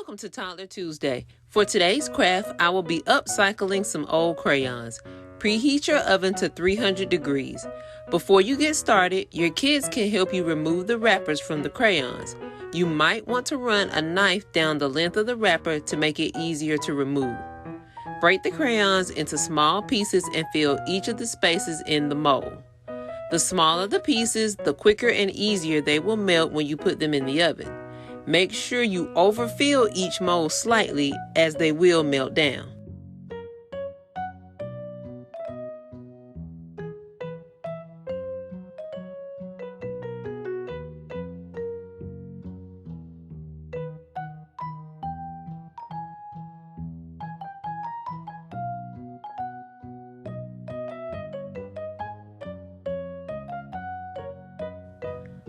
Welcome to Toddler Tuesday. For today's craft, I will be upcycling some old crayons. Preheat your oven to 300 degrees. Before you get started, your kids can help you remove the wrappers from the crayons. You might want to run a knife down the length of the wrapper to make it easier to remove. Break the crayons into small pieces and fill each of the spaces in the mold. The smaller the pieces, the quicker and easier they will melt when you put them in the oven. Make sure you overfill each mold slightly, as they will melt down.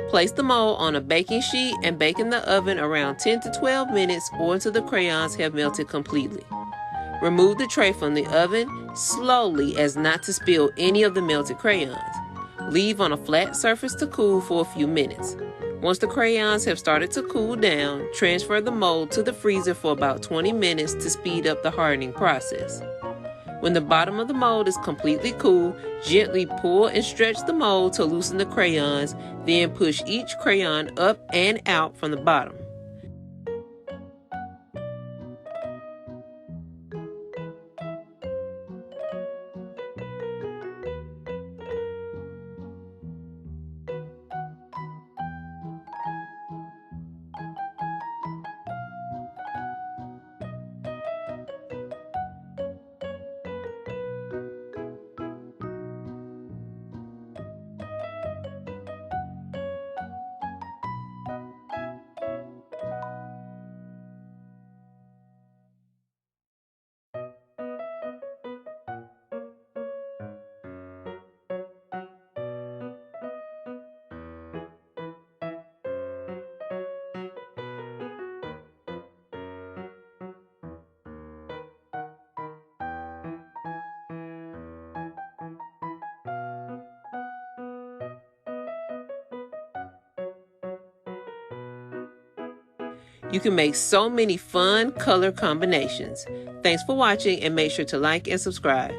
Place the mold on a baking sheet and bake in the oven around 10 to 12 minutes or until the crayons have melted completely. Remove the tray from the oven slowly as not to spill any of the melted crayons. Leave on a flat surface to cool for a few minutes. Once the crayons have started to cool down, transfer the mold to the freezer for about 20 minutes to speed up the hardening process. When the bottom of the mold is completely cool, gently pull and stretch the mold to loosen the crayons, then push each crayon up and out from the bottom. You can make so many fun color combinations. Thanks for watching and make sure to like and subscribe.